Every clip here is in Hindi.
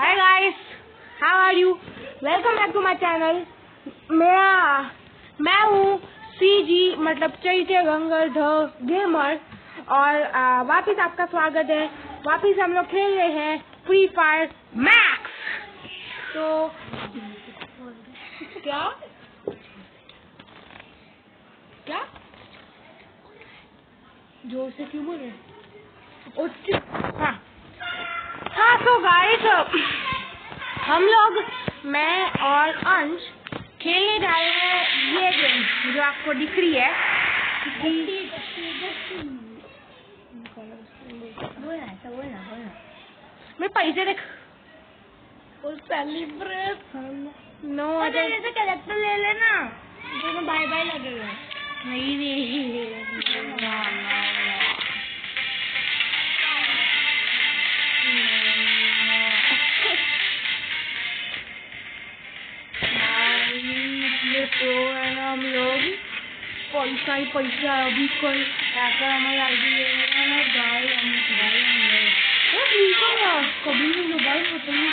Hi guys, how are you? Welcome back to my channel. मैं हूँ CG मतलब चैत्य गंगाधर गेमर और वापिस आपका स्वागत है। वापिस हम लोग खेल रहे हैं फ्री फायर मैक्स। तो क्या क्या जोर से क्यों बोल रहे? हाँ तो गाइस, हम लोग मैं और अंश खेलने जा रहे हैं ये गेम जो आपको दिख रही है। मैं पैसे देख सेलिब्रेट नो जैसे कैरेक्टर ले लेना दोनों बाय बाय लगेगा। नहीं तो है ना, हम लोग पैसा ही पैसा अभी कोई ऐसा हमारी आईडी ले रहा है गाय कभी भी मोबाइल होता नहीं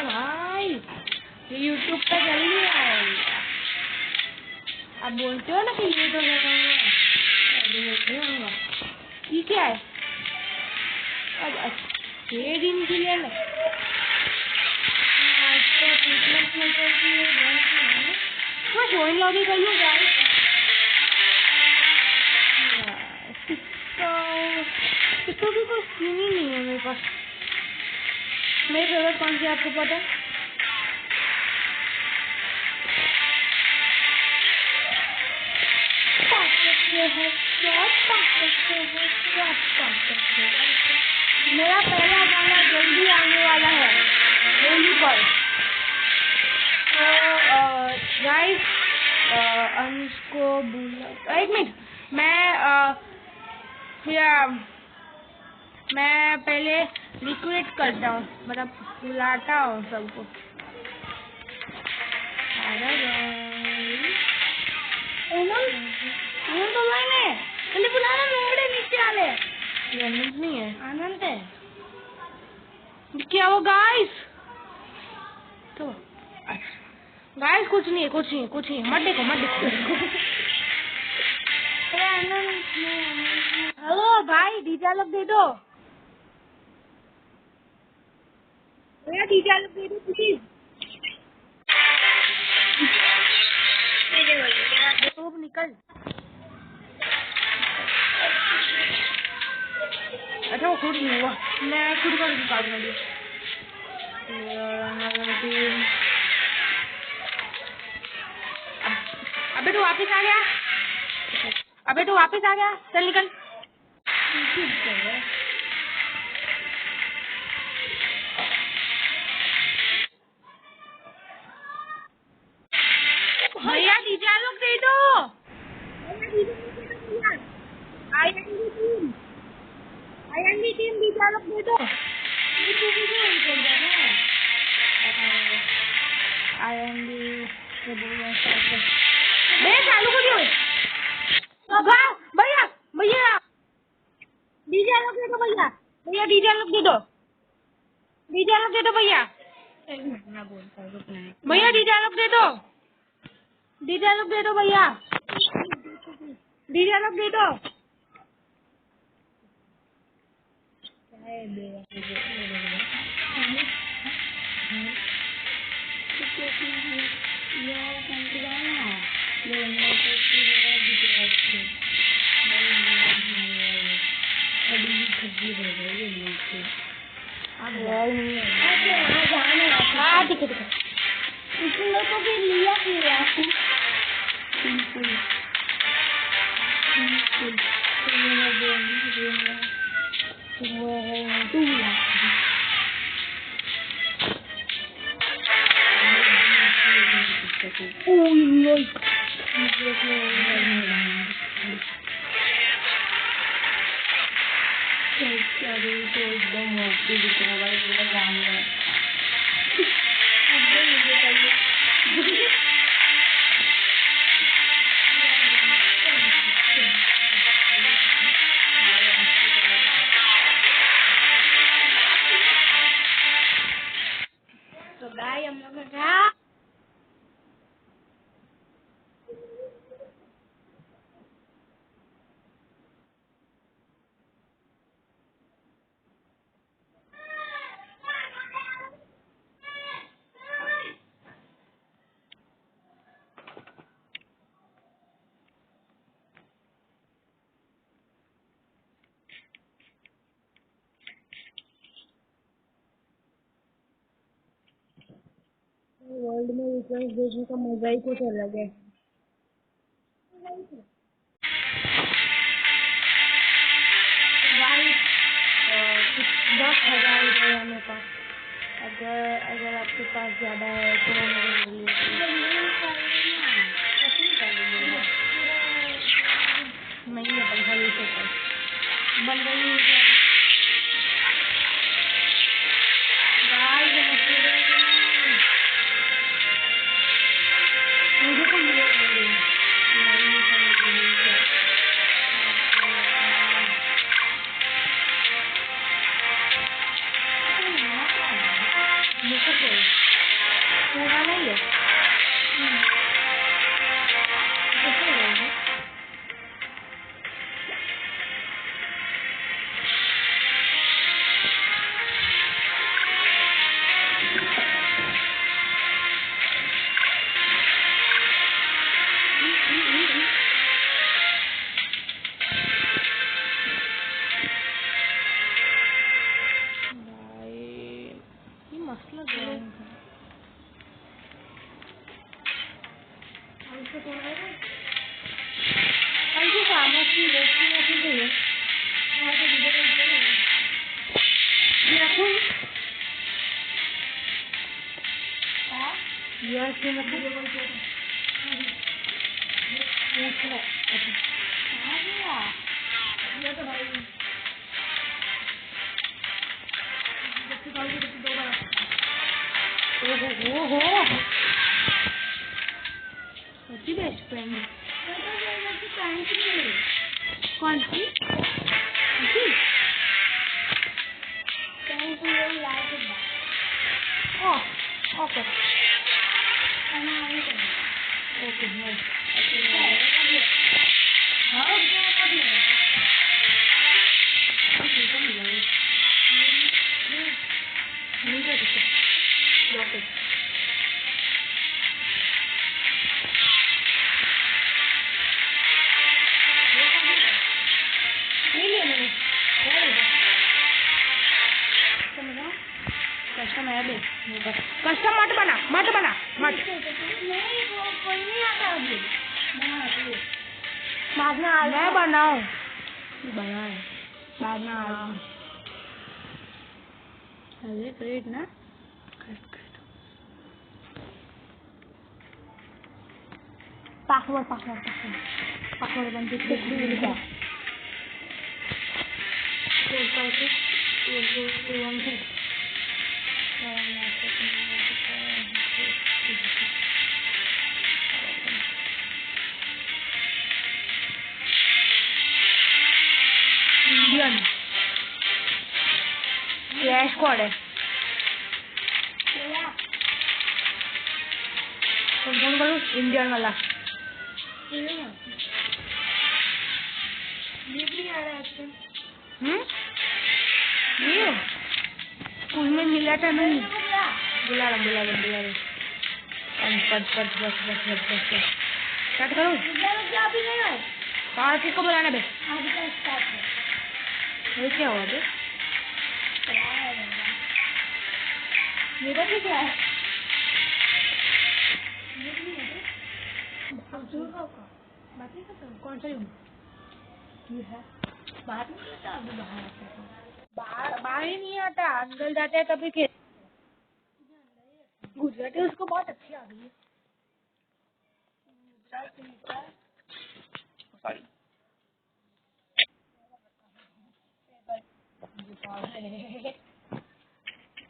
भाई ये यूट्यूब पे जल्दी आएगा। आप बोलते हो ना कि ये तो ठीक है। अब अच्छे दिन के लिए मैं ज्वाइन लॉबी कर लूँ गाइस। तो भी कोई स्किन ही नहीं है मेरे पास। मेरे फेवरेट कौन सी आपको पता है? मेरा पहला गाना जल्दी आने वाला है होली पर। तो गाइस अंश को बुला एक मिनट। मैं पहले रिक्वेस्ट करता हूँ, मतलब बुलाता हूँ सबको। तो मैंने पहले बुलाना नोड़े नीचे आले। आनंद नहीं है, आनंद है क्या वो गाइस? तो गाइस कुछ नहीं है, मत देखो हेलो भाई, डीजे लोग दे दो भैया, डीजे लोग दे दो प्लीज। तो निकल। अच्छा वो खुद नहीं हुआ, मैं खुद का निकालूंगा। अबे तो वापस आ गया, चल निकल। भैया डीजे लोग दे दो। आईएनडी टीम डीजे लोग दे दो। आईएनडी मैं चालू करियो भैया डीजे लोग दे दो भैया डीजे लोग दे दो भैया डीजे लोग दे दो भैया डीजे लोग दे दो। तो भी लिया वर्ल्ड में रिक्वेस्ट भेजने का मजा ही कुछ अलग है। कुछ 10,000 रुपये है मेरे पास। अगर आपके पास ज्यादा है तो नहीं है पंखा ले सकते बन रही है। मुझे तो पूरा नहीं है। मसला बेस्ट फ्रेंड कौन सी ओके कस्टम है कस्टम मत बना मत कोई नहीं आता अभी बाद में मैं बनाऊं बाद में अरे ग्रेट ना पासवर्ड बन के इंडियन फ्लैश कोड है कौन करूँ इंडियन वाला ये स्कूल में मिला था नहीं बुला रहे बस स्टार्ट करूँ कहाँ किसको बुलाना बे ये क्या हुआ बे मेरा भी क्या है कौन सा है बाहर ही नहीं आता अंदर जाते हैं तभी खेल गुजराती उसको बहुत अच्छी आ गई है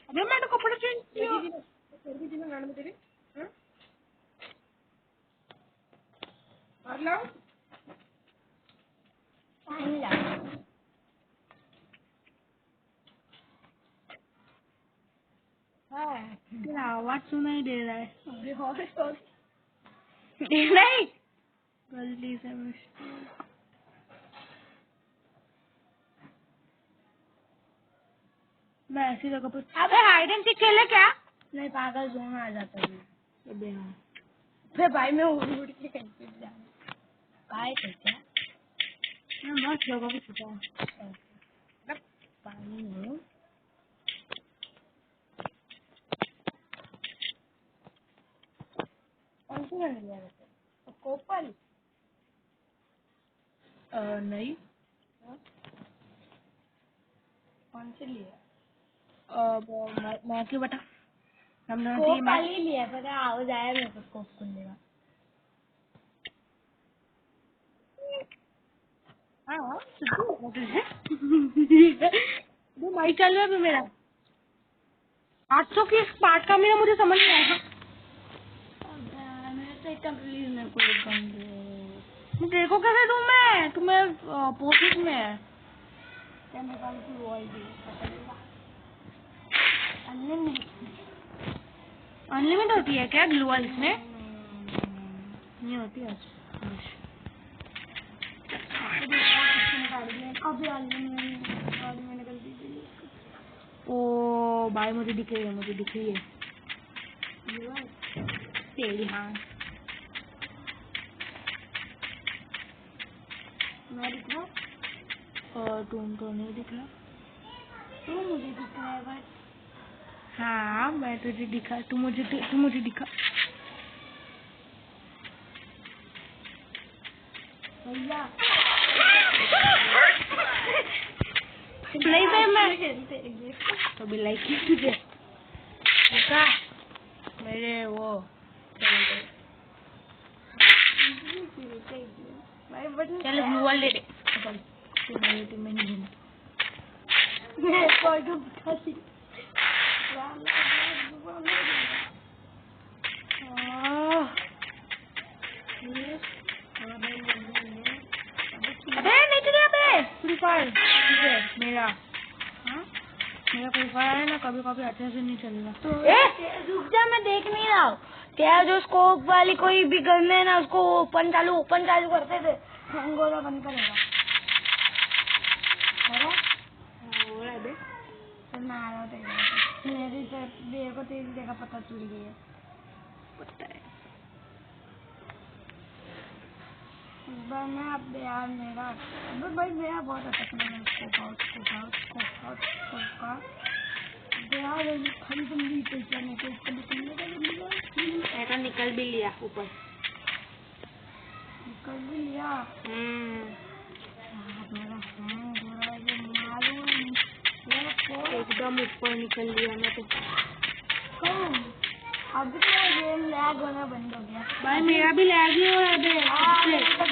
अबे मैंने कपड़े चेंज किया गाने में तेरे मतलब आवाज सुनाई दे रहा है नहीं गलती से मैं ऐसी जगह पर अबे हाइड एंड सीक खेले क्या नहीं पागल जोन आ जाता है अबे भाई मैं उड़ के कहीं जा काय करते हैं मैं मस्त जगह पे छुपा हूँ पानी में किसने लिया वैसे? कोपल? नहीं। कौन से लिया? मैं क्यों बता, हमने कोपल ही लिया, पता आवाज आया मेरे को स्कोप खुलने का। हाँ वो माइक चालू है अभी मेरा। 800 की इस पार्ट का मेरा मुझे समझ नहीं आया। मेरे से एकदम प्लीज मेरे को एक गन दो। तेरे को कैसे दूं मैं? तुम्हें पोस्ट में है। क्या मेरे पास कोई वॉल भी अनलिमिटेड होती है क्या ग्लू वॉल इसमें? नहीं होती है। अभी मैंने गलती की। ओ भाई मुझे दिख रही है तेरी। हाँ मैं दिख रहा? तुमको नहीं दिख रहा? तू मुझे दिख रहा है बट। हाँ मैं तुझे दिखा, तू मुझे दिखा। भैया नहीं भाई मैं तो भी लाइक की तुझे देखा मेरे वो भाई बटन चल ग्लू वॉल ले दे। टीम में नहीं घूम। मैं फोटो दिखाती। अबे नहीं चलिए अबे फ्री फायर मेरा। हाँ मेरा फ्री फायर है ना, कभी कभी अच्छे से नहीं चलेगा। रुक जा, मैं देख नहीं रहा हूँ। क्या जो स्कोप वाली कोई भी गन है ना, उसको ओपन चालू करते थे, हैंगोला बंद करेगा। हो रहा है बे। तो मैं आ रहा हूँ मेरे को तेरी जगह पता चल गई है। पता है इस बार मैं अब यार मेरा भाई मेरा बहुत अटकना है। खड़ी जल्दी ऐसा निकल भी लिया ऊपर। निकल भी लिया। मेरा हैंग हो रहा है, ये मालूम एकदम ऊपर निकल लिया मैं तो। अभी तो गेम लैग होना बंद हो गया। भाई मेरा भी लैग ही हो रहा है। तो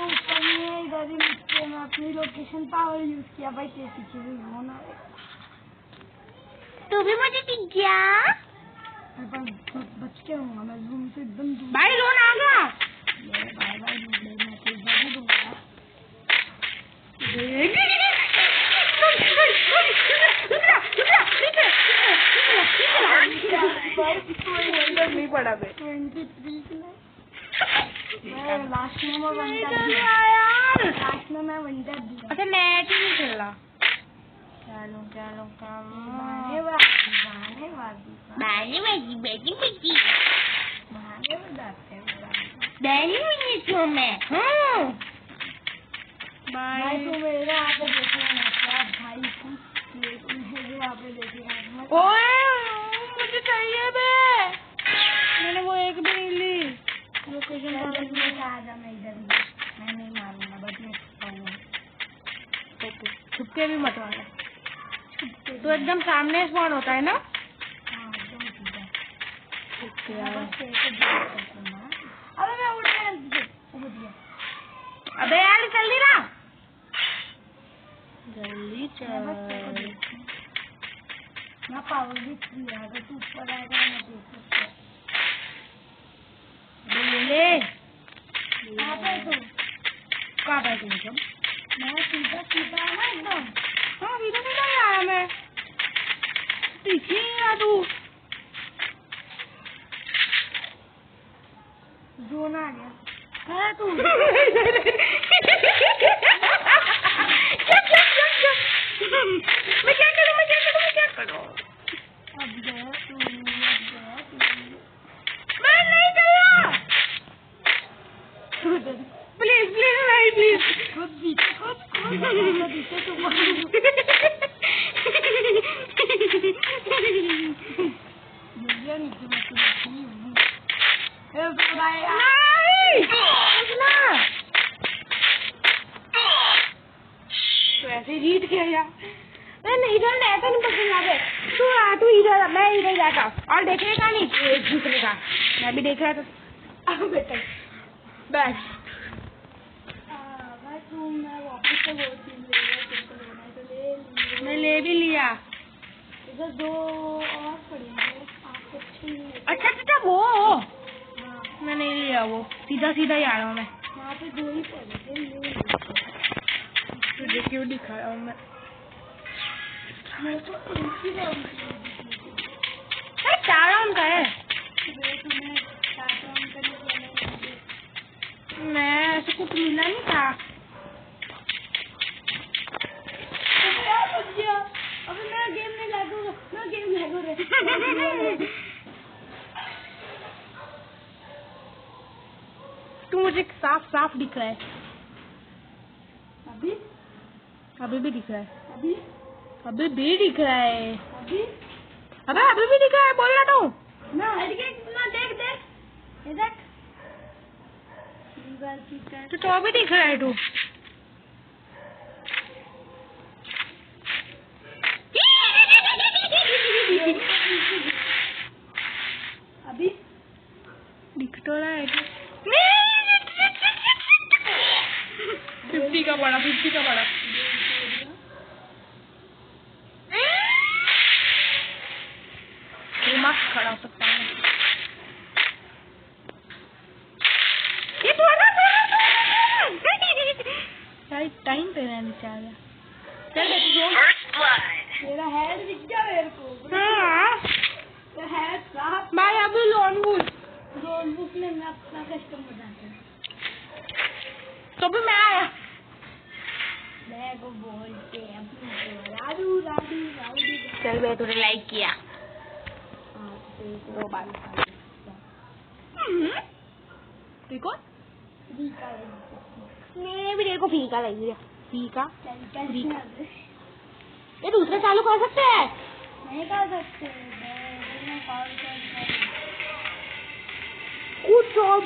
ऊपर नहीं है, इधर ही नीचे मैं अपनी लोकेशन पावर यूज किया। भाई तेरे पीछे भी होना है। तू भी मुझे दिख गया। बच के होऊंगा मैं रूम से एकदम दूर। भाई लोन आ गया। बाय बाय मैं तो इधर ही दूंगा। नहीं पड़ा बे। 23 लास्ट में मैं वनडर दिया। अच्छा नेट ही नहीं चल रहा। भाई तू मेरे यहाँ पे देखेगा भाई, मेरे यहाँ पे देखेगा। ओए मुझे चाहिए बे। मैंने वो एक भी नहीं ली लोकेशन। आजा मैं इधर मैं नहीं मारूंगा, बस मैं छुपके भी मत मारना। तो एकदम सामने स्पॉन होता है ना? अबे मैं उठ गया। अबे यार जल्दी ना, जल्दी चल। मैं पावर भी फ्री है, अगर तू ऊपर आएगा मैं देख सकता। ले कहाँ पे तू? कहाँ पे तुम सब? मैं सीधा है ना एकदम। हाँ सीधा सीधा ही आया मैं। पीछे ही आ तू। जोन आ गया है तू। मैं क्या करूं? अब गया तू। मैं नहीं गया। प्लीज नहीं प्लीज। खुद पीछे तू। नीचे भाई ऐसे जीत के आया। नहीं इधर नहीं, ऐसा नहीं पकड़ना है। तू इधर, मैं इधर जाता और देखने का नहीं, एक दूसरे का। मैं भी देख रहा था। अब बेटा बैठ। मैं वापस से मैं ले भी लिया। इधर 2 और पड़ेंगे। अच्छा वो मैं नहीं लिया, वो सीधा सीधा ही आ रहा हूँ मैं। वहाँ पे 2 ही पड़े थे। तुझे क्यों दिखा रहा हूँ मैं? मेरे को 1 ही राउंड 4 राउंड का है। तुम्हें 7 राउंड करने मैं ऐसे कुछ मिला नहीं था। अभी मैं गेम में लागू, मैं गेम लागू रहे। तू मुझे साफ साफ दिख रहा है। अभी भी दिख रहा है। अभी भी दिख रहा है। अभी भी दिख रहा है, बोल रहा था ना देख इधर तो अभी दिख रहा है तू। अभी दिख तो रहा है। 50 का पड़ा। मस्त खड़ा हो सकता है। ये टाइम पे रहने चाहिए। चल मेरा हेड दिख गया मेरे को। हाँ हेड साफ। भाई अभी लोन बुक में मैं अपना कस्टम बनाता हूँ। तो भी मैं आया। मैं को बोलते हैं राडू। चल मैं तुझे लाइक किया। वो बात देखो फीका मेरे भी देखो फीका लग गया। फीका फीका ये दूसरा चालू कर सकते हैं? नहीं कर सकते। मैं कॉल कर कुछ और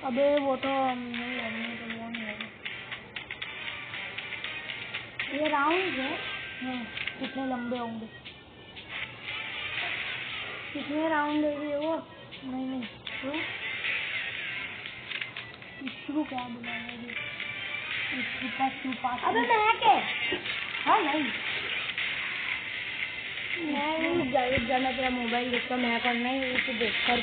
अबे वो तो नहीं है, तो वो नहीं है। ये राउंड है। कितने लंबे होंगे? कितने राउंड है वो? नहीं तो शुरू क्या बुलाएंगे? अबे मैं क्या? हाँ नहीं मैं जाना तेरा मोबाइल देखता मैं करना है इसे देख कर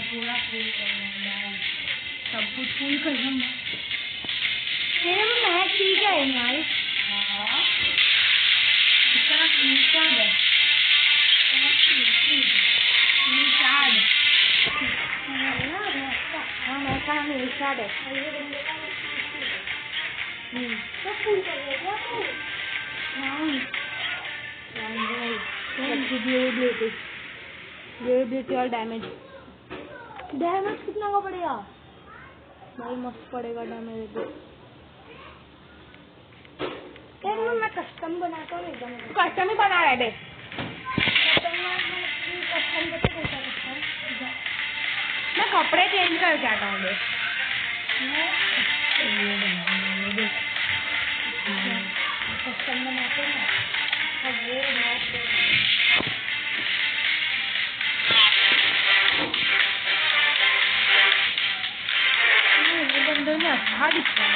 पूरा फुल करना, सब कुछ फुल करना। तेरे में मैच ठीक है यार। इतना इंसान है। हाँ मैं का नाम इरशाद है। तो फुल कर देगा तू। ड्यूरेबिलिटी और डैमेज कितना का पड़ेगा? भाई मस्त पड़ेगा डैमेज। मैं कस्टम बनाता हूँ एकदम। कस्टम ही बना रहे थे। कस्टम कैसे कैसा करता है? मैं कपड़े चेंज कर के आता हूँ। कस्टम बनाते हैं अब वो बंदे में अच्छा दिखता है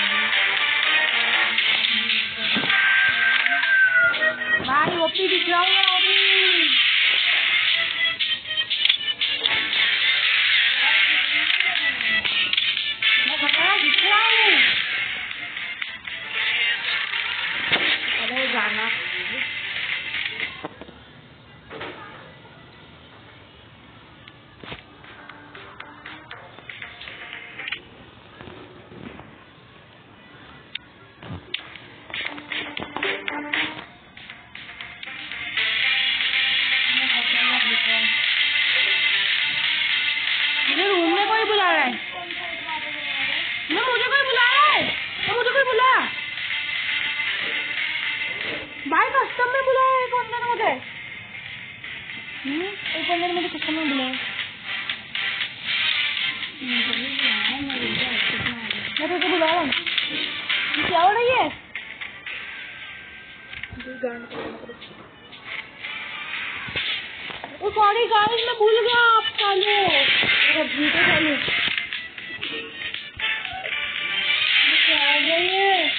भाई। ओपी दिख रहा हूँ मैं खतरा दिख रहा हूँ। अरे जाना सॉरी गाइस, मैं भूल गया आप चालू वीडियो चालू आ गई है।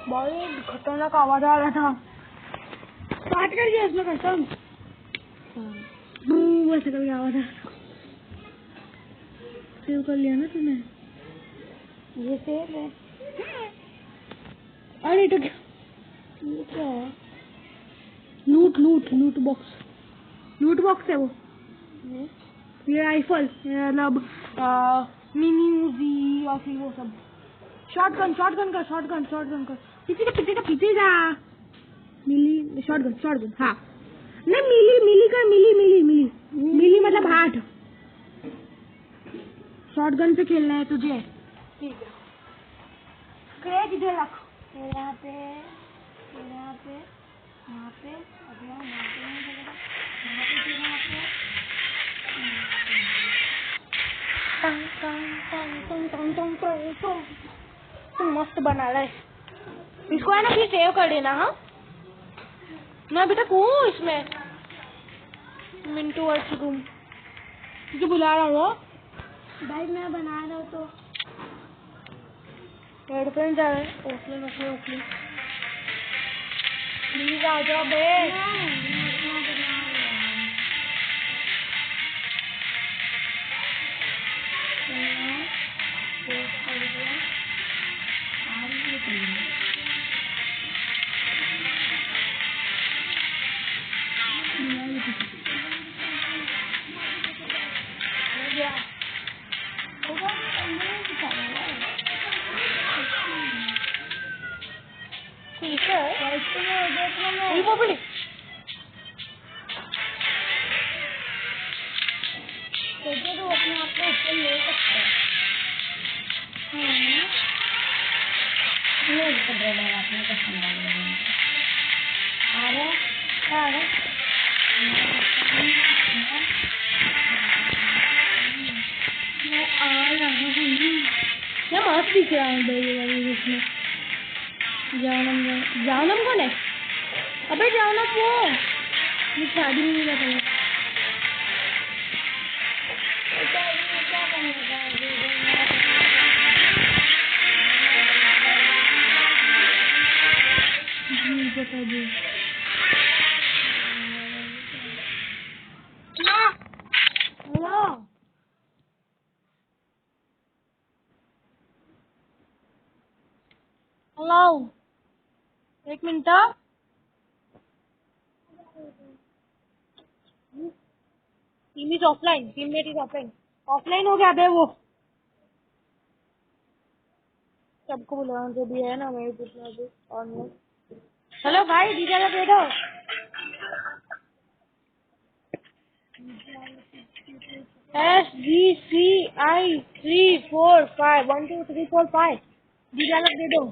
बहुत खतरनाक आवाज आ रहा था। स्टार्ट कर दिया इसमें कसम। ऐसे करके आवाज आ सेव कर लिया ना तूने? ये सेव है। अरे तो क्या है? लूट बॉक्स है वो। ये राइफल मतलब मिनी यूजी और फिर वो सब। शॉटगन कर पीछे जा। मिली शॉटगन हाँ नहीं मिली मतलब हाथ। शॉटगन से खेलना है तुझे? ठीक है। क्रेज इधर रख। यहाँ पे यहाँ पे अब यहाँ पे मस्त बना रहा है इसको, है ना? फिर सेव कर देना। हाँ मैं अभी तक हूँ इसमें। मिंटू वर्षुम तुझे बुला रहा हूँ भाई, मैं बना रहा हूँ तो हेडफोन जा रहे। ओके प्लीज आ जाओ बे। तो अपने आप को ऊपर ले सकते हैं। क्या मस्त दिख रहा है इसमें। जानम कौन है? अबे जानम वो शादी में मिला था। बता दो। हेलो एक minute. Team is offline, teammate is offline हो गया बे वो। सबको बुलाओ जो भी है ना, मेरे पूछना भी ऑनलाइन। हेलो भाई डीजे लगा दे दो। SGCI 3 4 5 1 2 3 4 5 डीजे लगा दे दो।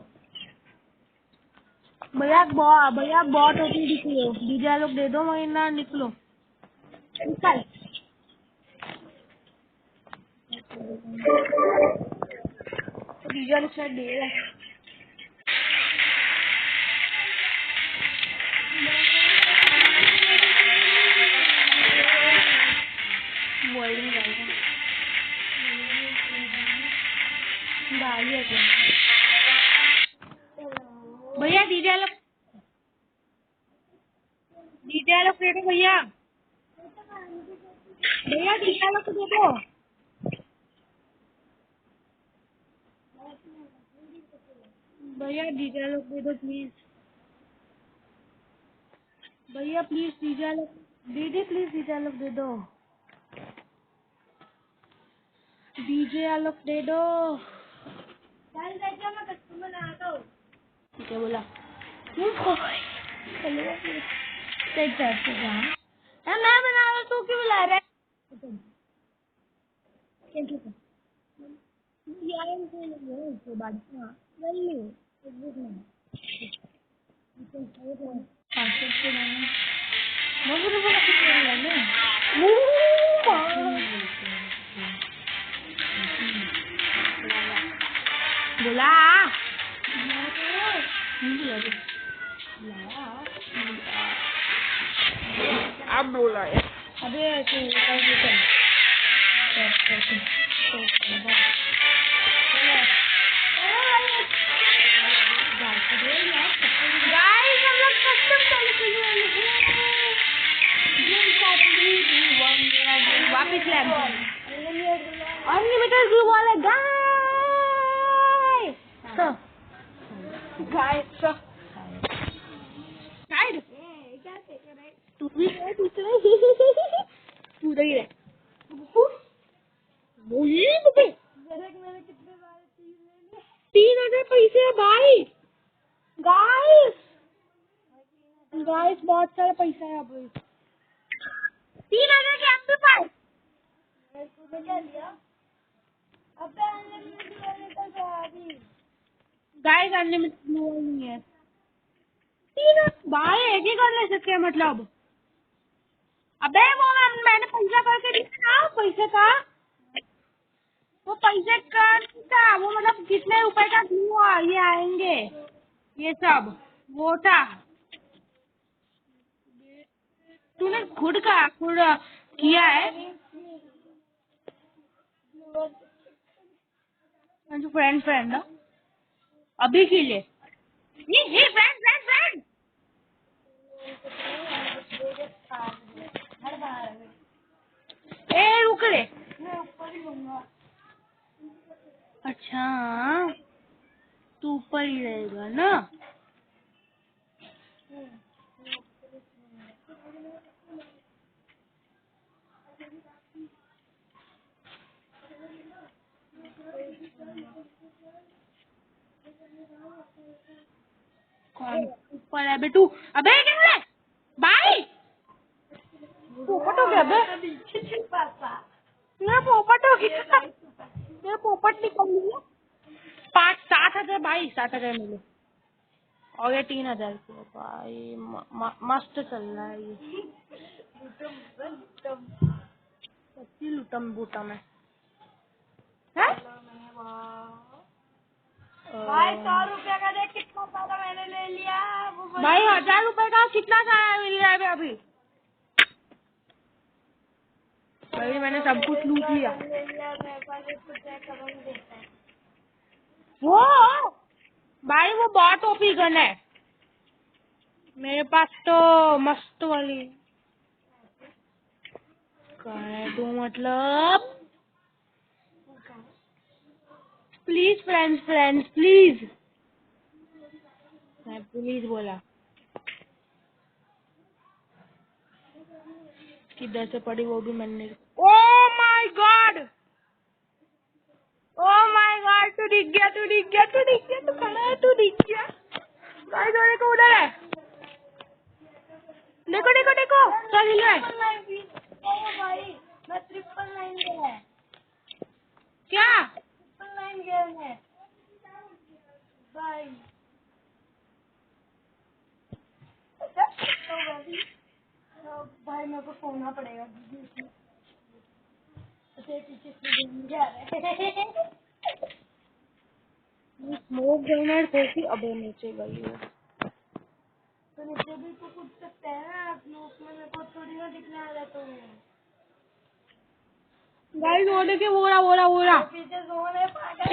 भैया बहुत होती निकलो। डीजे लोग दे दो महीना निकलो निकल। डीजे लोग शायद दे रहे। भैया डीजे लोग दे दो। भैया डीजे लोग दे दो। भैया डीजे लोग दे दो प्लीज। भैया प्लीज डीजे लोग दीदी प्लीज डीजे लोग दे दो। डीजे लोग दे दो। ठीक है बोला। मैं बना रहा तू क्यों बुला रहा है? बोला क्या बोला है? अबे गाइस हम लोग कस्टम चालू करने वाले हैं। वापिस लैब अनलिमिटेड ग्लू वाले गाइस साइड तू भी तू उधर ही रह। बोलिए मुझे 3,000 पैसे है भाई। गाइस बहुत सारा पैसा है अभी। 3,000 के आपके पास गाइस अनलिमिटेड नहीं है। 3 भाई एक ही कर ले सकते हैं मतलब। अबे वो मैंने पैसा करके दिया ना पैसे का, वो पैसे का वो मतलब कितने रुपए का हुआ ये आएंगे ये सब वो था। तूने खुद किया है जो फ्रेंड ना अभी के लिए ये फ्रेंड ए रुक रे। अच्छा तू ऊपर ही रहेगा ना। कौन ऊपर है बेटू? अबे क्या है भाई? पोपट हो गया बे। मेरा पोपट हो गया। मेरा पोपट निकल गया। 7,000 भाई 7,000 मिले और ये 3,000 के भाई मस्त चल रहा है ये। सच्ची लुटम बुटम है भाई 100 रुपया का देख कितना सारा मैंने ले लिया। भाई 1,000 रुपए का कितना सारा मिल रहा है अभी? भाई मैंने सब कुछ लूट लिया। वो भाई वो बहुत ओपी गन है मेरे पास तो मस्त वाली। कर दो मतलब प्लीज फ्रेंड्स प्लीज। मैं प्लीज बोला किधर से पड़ी वो भी मैंने। ओ माय गॉड तू दिख गया तू खड़ा है तू दिख गया। भाई देखो उधर है देखो चल हिल रहा है। भाई मैं 999 गया है। क्या 999 गया है भाई। तो भाई मेरे को सोना पड़ेगा पीछे जा रहे हैं। स्मोक गनर कैसी अबे नीचे गई है। तो नीचे भी तो कूद सकते हैं ना स्मोक में। मेरे को थोड़ी ना दिखने आ रहा तो गाइस वो देखिए वो रहा पीछे जोन है पागल।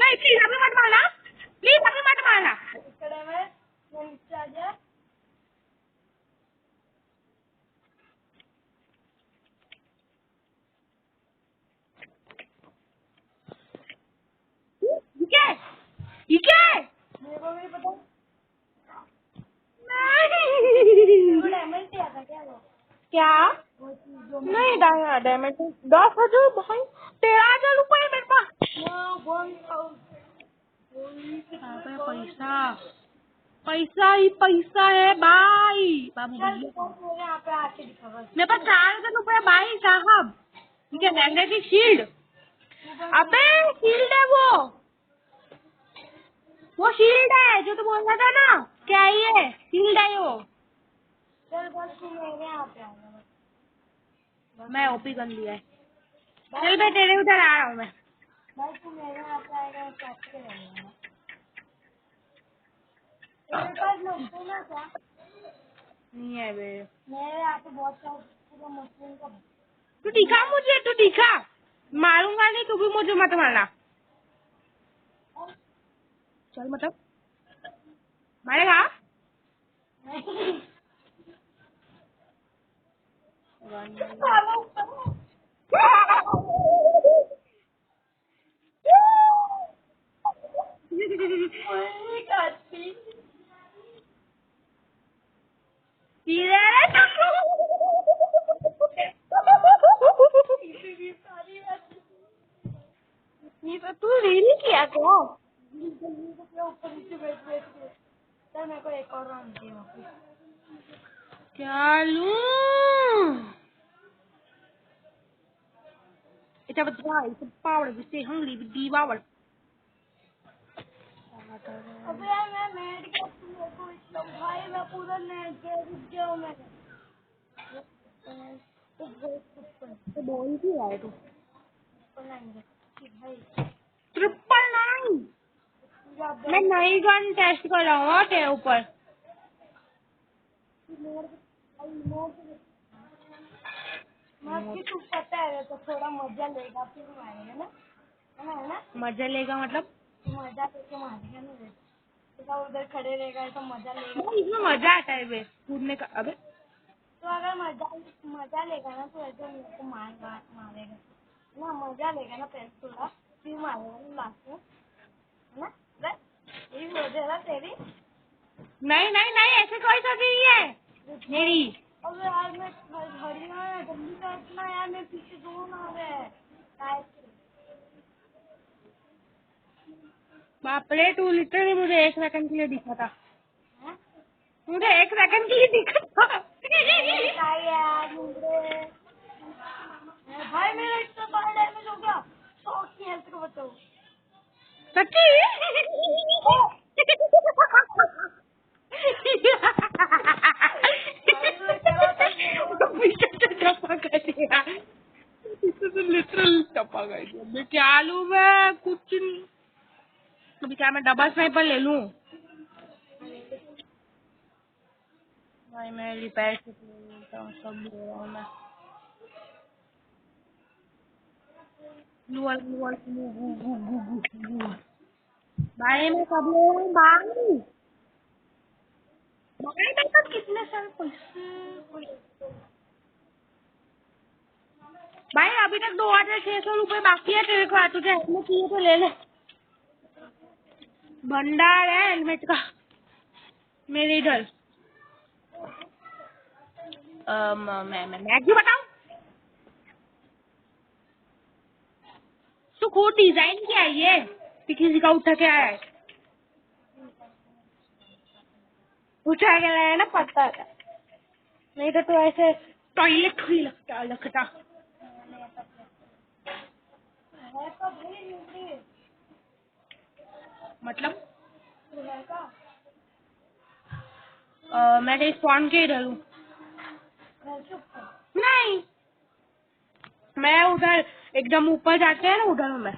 नहीं प्लीज अभी मत मारना इकड़े में नीचे आ जा। ये क्या मेरे को भी पता नहीं वो डायमंड दिया था क्या वो क्या चीज जो नहीं डैमेज 10,000 भाई 13,000 रुपए मेरे पास। पैसा ही पैसा है भाई बाबू भैया। यहाँ पे आके दिखा बस। मेरे पास 4,000 रुपए भाई साहब। ठीक है मैग्नेटिक शील्ड। अबे शील्ड है वो शील्ड है जो तू बोल रहा था ना। क्या ये शील्ड है वो। चल बस तू मेरे यहाँ पे आ जा। मैं ओपी गन लिया है। चल मैं तेरे उधर आ रहा हूँ मैं। भाई तू मेरे यहाँ पे आएगा मैं काट के रहेगा ना। तेरे पास लोग तो ना क्या नहीं है बे। मेरे यहाँ पे बहुत सारा पूरा मशरूम का। तू दिखा मुझे, तू दिखा। मारूंगा नहीं, तू भी मुझे मत मारना। चल मतलब मारेगा। ये तो तू रील किया तो ऊपर नीचे बैठ बैठ के। चल मेरे को एक और राउंड दिया। क्या लूं? It's a dry, it's a power. We stay hungry with devour. अबे यार मैं मेडिकल मेरे को इतना भाई मैं पूरा नेट के रुक गया हूँ मैं। तो बोल ही रहा है तू। भाई 999। मैं नई गन टेस्ट कर रहा हूँ तेरे ऊपर। तू पता है तो थोड़ा मजा लेगा फिर मारेगा ना, है ना? मजा लेगा मतलब? मजा लेके मारेगा ना, तो उधर खड़े रहेगा तो मजा लेगा। इसमें मजा आता है बे कूदने का। अबे तो अगर मजा लेगा ना तो ऐसे मेरे को मारेगा ना, मजा लेगा ना पहले थोड़ा फिर मारेगा ना लास्ट में, है ना? यही हो जाएगा तेरी। नहीं नहीं नहीं, ऐसे कोई तो नहीं है मेरी। अब यार मैं घड़ी में जल्दी का इतना यार मैं पीछे जोन आ गया है। बाप रे, तू लिटरली मुझे 1 सेकंड के लिए दिखा था। मुझे 1 सेकंड के लिए दिखा था। यार भाई मेरा इतना बड़ा डैमेज हो गया। शॉक की हेल्थ को बचाओ। सच्ची? लिटरल टपा गई। मैं क्या लूं? मैं कुछ नहीं। अभी क्या मैं डबल स्नाइपर ले लूं? भाई मैं रिपेयर से सब ले रहा हूँ मैं। भाई मैं सब ले रहा हूँ भाई। भाई मेरे पास कितने सारे पैसे। भाई अभी तक 2600 रुपए बाकी है तेरे को। तुझे हेलमेट चाहिए तो ले ले। भंडार है हेलमेट का मेरे इधर। मैं क्यों बताऊं? तू खुद डिजाइन किया है ये कि किसी का उठा के आया है? उठा के लाया ना, पता है। नहीं तो तू ऐसे टॉयलेट ही लगता। मतलब मैं रिस्पॉन्ड के इधर हूँ। नहीं, मैं उधर एकदम ऊपर जाते हैं ना, उधर हूँ मैं।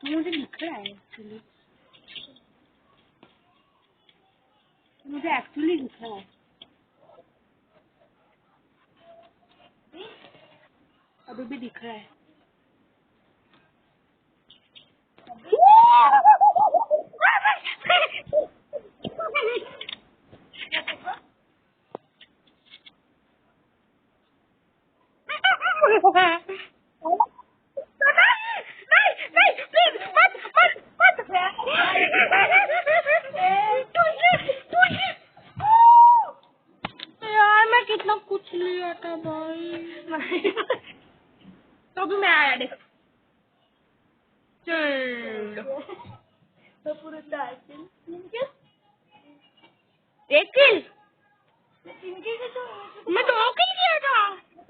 मुझे दिख रहा है एक्चुअली। मुझे एक्चुअली दिख रहा है। अभी भी दिख रहा है। यार मैं कितना कुछ लिया था भाई। तो भी मैं आया देख। चल तो पूरे 4 किल। एक किल इनकी के तो मैं 2 किल किया था।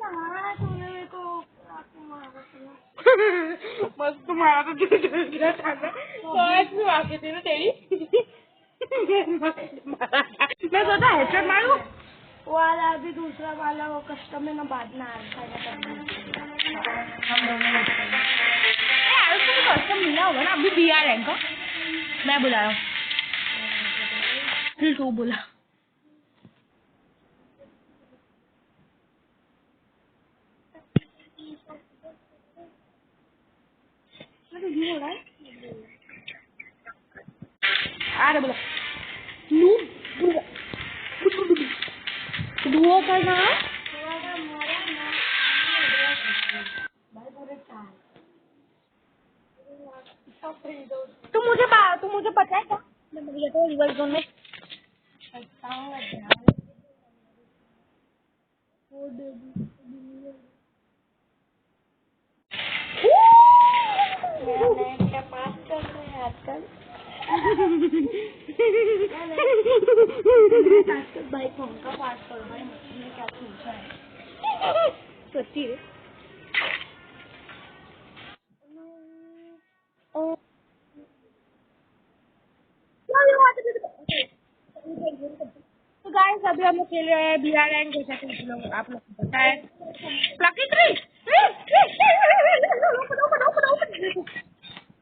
हाँ तूने मेरे को मारा था। मस्त मारा तो तुझे था ना। तो आज भी आके थी ना तेरी। मैं सोचा हेडशॉट मारूं। वो वाला अभी दूसरा वाला वो कस्टम में ना बाद में आ रहा है। खेला होगा ना, अभी VR रैंक का मैं बुला रहा हूँ, फिर तू बोला। अरे बोला डुओ करना। तू मुझे पता है क्या, मैं मर गया था रिवर्स जोन में। पास चल रहे हैं आजकल। भाई कौन का पास कर भाई, मुझे क्या पूछा है सच्ची रे। तो गाइस अभी हम लोग खेल रहे हैं VR रैंक, जैसा कि लोग आप लोग को पता है। लकी ट्री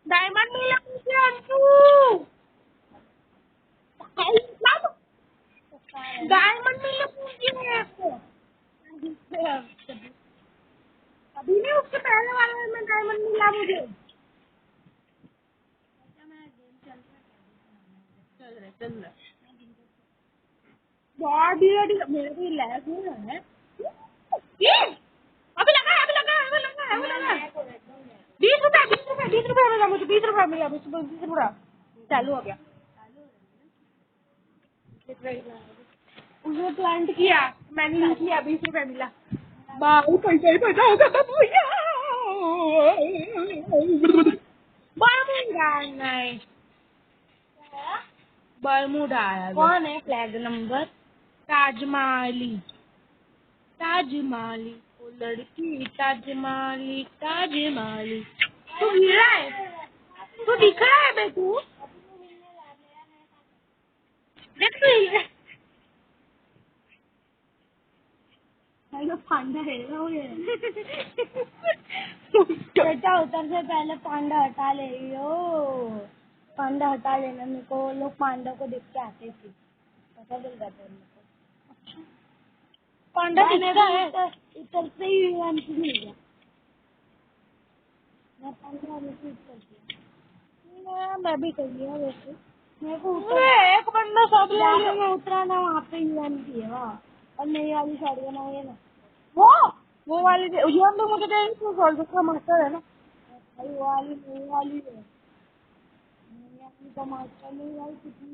डायमंड मिला मुझे अंशु, डायमंड मिला मुझे अभी नहीं, उसके पहले वाले में डायमंड मिला मुझे। चल रहा बहुत धीरे मेरे को लैग नहीं रहा है। ये अभी लगा 20 रुपए मिला मुझे, 20 रुपए मिला मुझे, 20 रुपए चालू हो गया। उसने प्लांट किया, मैंने यूज किया, 20 रुपए मिला। बाबू पैसा ही पैसा होगा भैया। बर्मुडा नहीं, बर्मुडा आया। कौन है फ्लैग नंबर? ताजमाली, ताजमाली वो लड़की, ताजमाली ताजमाली। तू गिरा है, तू दिख रहा है बे, तू देख तू पांडा है बेटा, उतर से पहले पांडा हटा ले लो, पांडा हटा लेना। मेरे को लोग पांडा को देख के आते थे, पता चल जाता है मेरे को। पांडा दिखता है, उतर से ही मिल गया। मैं पांडा मैं भी कर लिया वैसे। मेरे को एक बंदा सब में उतरा ना, वहाँ पे यूएमपी है वहाँ, और मेरी वाली साड़ी बना हुई है ना, वो वाली यूएम तो मुझे दे, तो सोल्जर का मास्टर है ना भाई, वो वाली है का मास्टर नहीं भाई, कितनी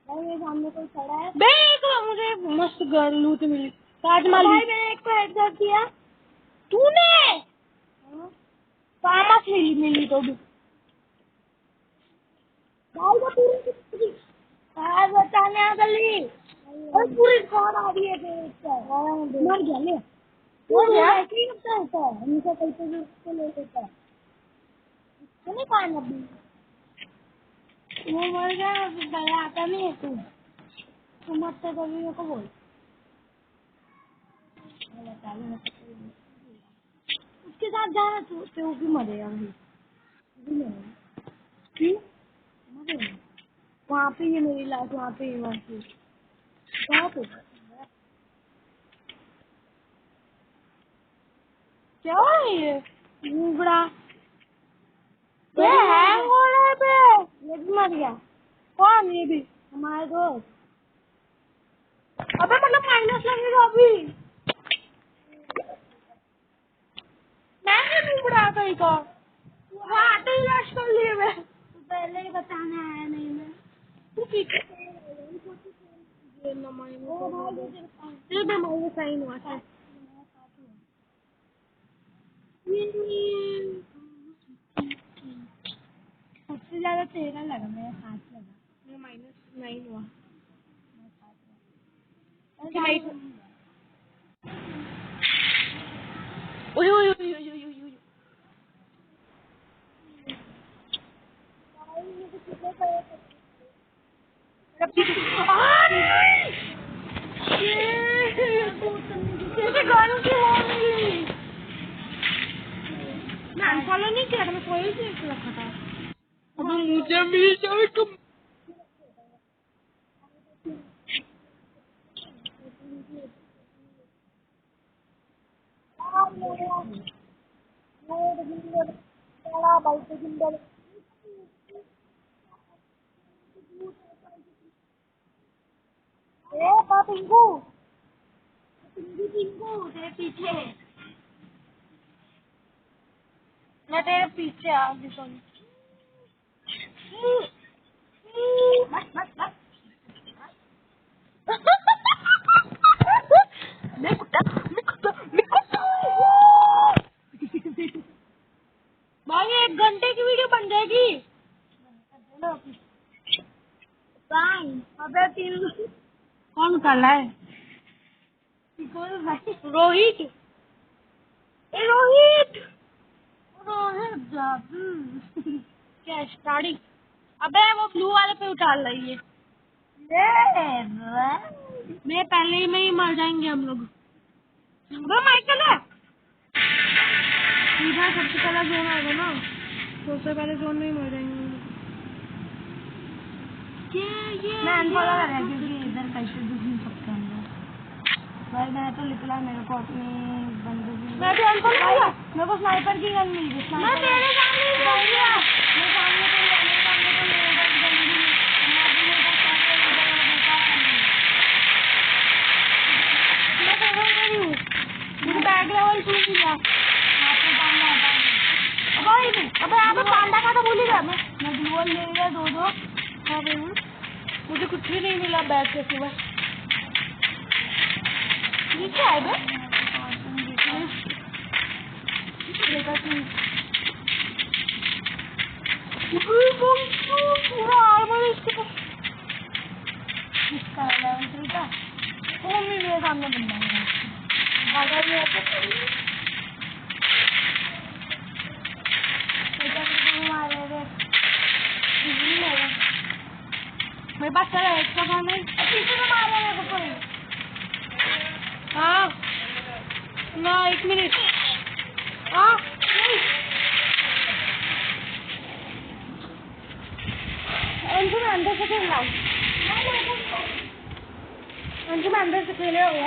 भाई मेरे सामने कोई खड़ा है। देख मुझे मस्त गर्ल लूट मिली, ताजमहल भाई। मैंने एक को हेडशॉट किया, तूने कामत मिली तो भी भाई को पूरी बताने आ गली, और पूरी स्क्वाड आ रही है। मर गया ले, वो ऐसे ही होता है, हमेशा कैसे भी उसको ले लेता है, नहीं पाना अभी वो मर गया, दया आता नहीं है। तू मत तो कभी मेरे को बोल, उसके साथ जाना, तू भी मरेगा भाई, मरेगा वहाँ पे। ये मेरी लाश वहाँ पे, वहाँ पे क्या है ये घूगड़ा, ये है घोड़े पे, ये भी मर गया। कौन? ये भी हमारे दोस्त। अबे मतलब माइनस लगेगा अभी, मैंने घूगड़ा कहीं का वहाँ आते ही लाश कर लिए मैं, तू पहले ही बताने आया नहीं मैं, तू ठीक है साइन हुआ था। सबसे ज्यादा 13 लगा, मेरा 7 लगा, मेरा -9 हुआ। ओए ओए ओए ओए ओए ओए मैं अनफॉलो नहीं किया था, मैं कोई से रखा था। अब मुझे भी जाए तुम। पिंकू पिंकू पिंकू तेरे पीछे मैं तेरे पीछे आ गई सुन बस बस बस मैं कुत्ता मैं कुत्ता मैं कुत्ता भाई 1 घंटे की वीडियो बन जाएगी अबे 3 कौन काला है रोहित रोहित रोहित जादू क्या स्टार्टिंग अबे वो ब्लू वाले पे उतार रही है मैं पहले ही में ही मर जाएंगे हम लोग अबे माइकल है सीधा सबसे पहला जोन आएगा ना सबसे पहले जोन में ही मर जाएंगे हम लोग। मैं अनफॉलो कर रहा क्योंकि इधर कैसे दुख नहीं सकते हम लोग भाई मैं तो निकला मेरे को अपनी बंदूक मैं भी अनफॉलो किया मेरे को स्नाइपर की गन मिल गई मैं तेरे सामने ही पहुंच गया मैं सामने तो मेरे सामने तो मेरे पास गन भी नहीं मैं अभी मेरे पास मैं तो वही नहीं हूँ मुझे बैग लेवल 2 मिला आपको पांडा अबे आप पांडा का तो भूल ही गया मैं ग्लूवल ले लिया 2 हाँ भाई मुझे कुछ भी नहीं मिला बैग के सिवा ये क्या है बे पूरा आर्मर इसके पास इसका 11 3 का वो मेरे सामने बंदा है भागा भी मेरे पास चला एक का कौन है पीछे से मार रहे हैं कोई हाँ ना 1 मिनट हाँ अंजू मैं अंदर से खेल रहा हूँ अंजू मैं अंदर से खेले हुए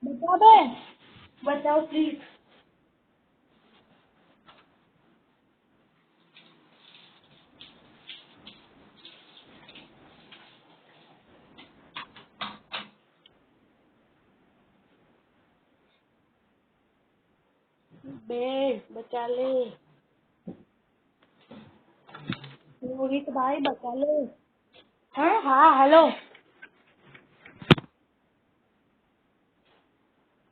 बता दे बताओ प्लीज बे बचा ले रोहित भाई बचा ले हाँ हाँ हेलो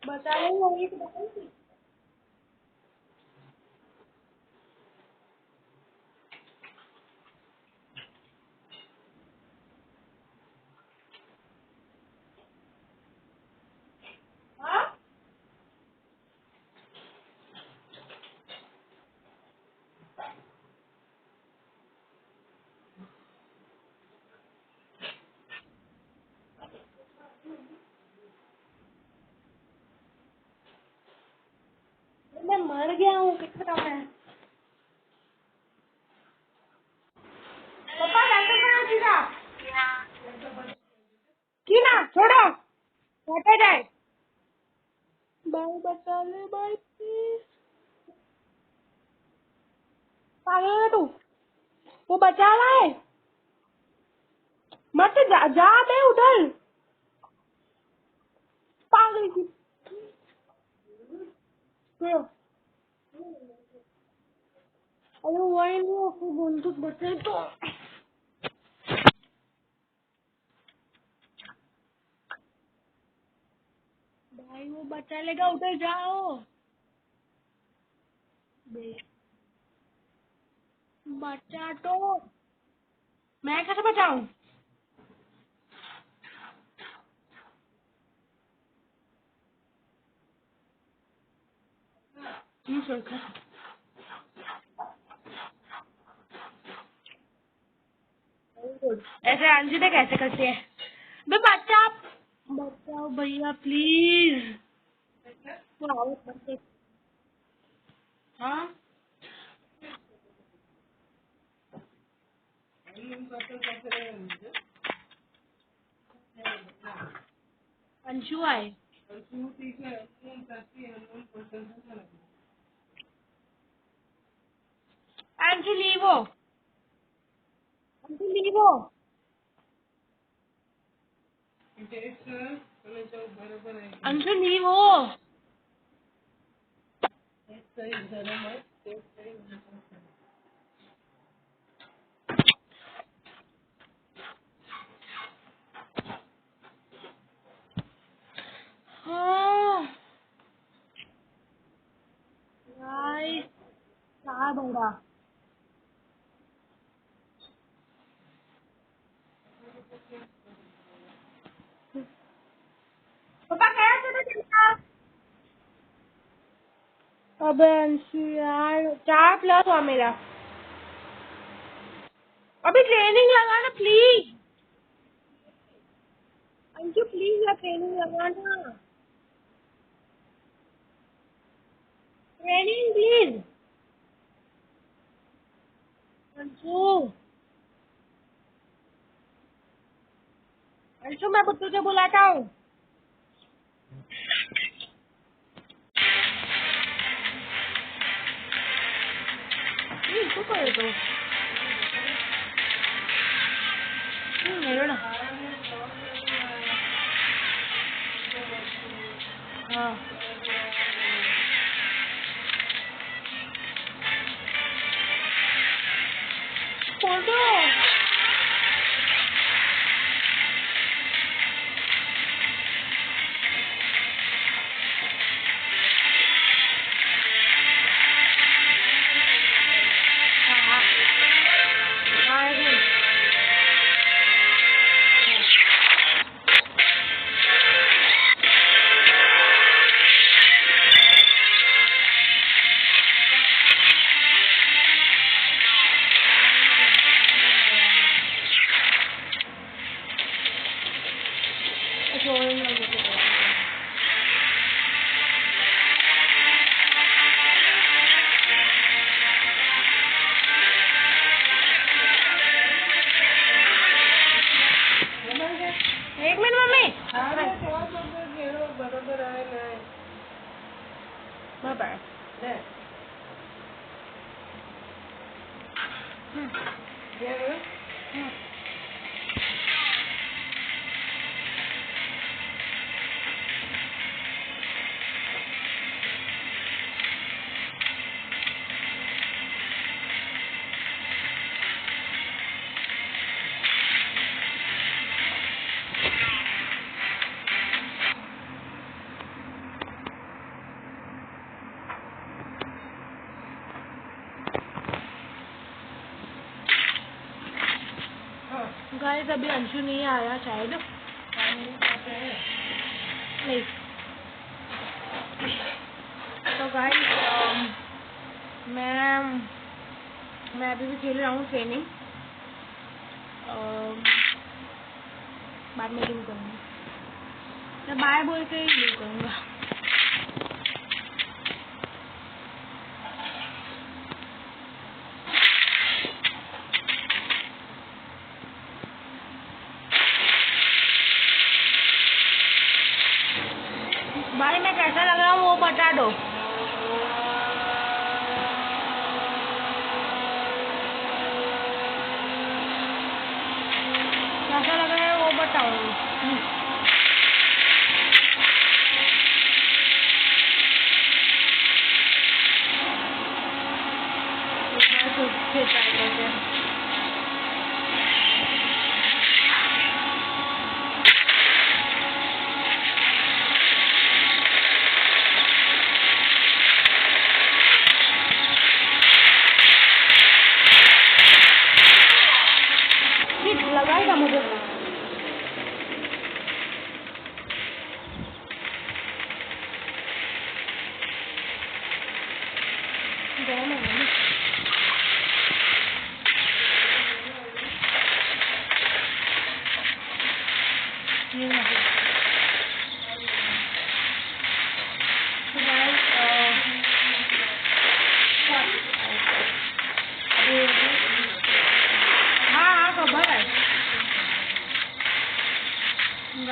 बचा ले रोहित भाई हाँ मैं मर गया हूँ किस बताऊँ मैं पापा डॉक्टर कहाँ सीधा की ना छोड़ो हटा जाए भाई बचा ले भाई प्लीज पागल है तू वो बचा रहा है मत जा जा बे उधर पागल की छोड़ो अरे वही नहीं आपको बंदूक बचे तो भाई वो बचा लेगा उधर जाओ बे बचा तो मैं कैसे बचाऊं? ऐसे अंजिता कैसे करती है? बे बचाओ भैया प्लीज। हाँ अंशु आए। अंशु लीवो। अंशु लीवो। हाँ गाइस क्या बड़ा पापा कैसे चलता। अबे अंशु यार 4+ हुआ मेरा। अभी ट्रेनिंग लगा ना प्लीज। अंशु प्लीज यार ट्रेनिंग लगाना। Training please. अंशु अंशु मैं तुझे बुलाता हूँ। इसको कर दो। मेरे ना हाँ खोल दो। हाँ हाँ एक मिनट। एक मिनट मम्मी। बाय। गाइस अभी अंशु नहीं आया शायद। नहीं तो गाइस मैं अभी भी खेल रहा हूँ ट्रेनिंग। बाद में लीव करूँगी। मैं बाय बोल के ही लीव करूँगा। भाई मैं कैसा लग रहा हूँ वो बता दो। कैसा लग रहा है वो बताओ। फिर ट्राई करते हैं।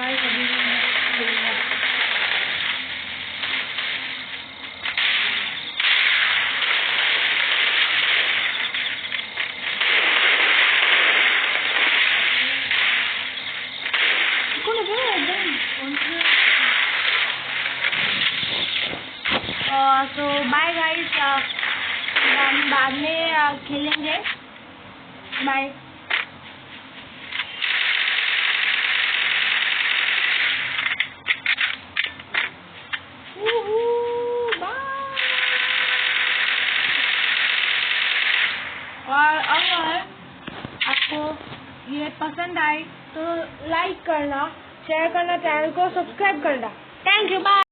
गाइस अभी तो बाय गाइस, हम बाद में खेलेंगे। बाय। और अगर आपको ये पसंद आए तो लाइक करना, शेयर करना, चैनल को सब्सक्राइब करना। Thank you, bye.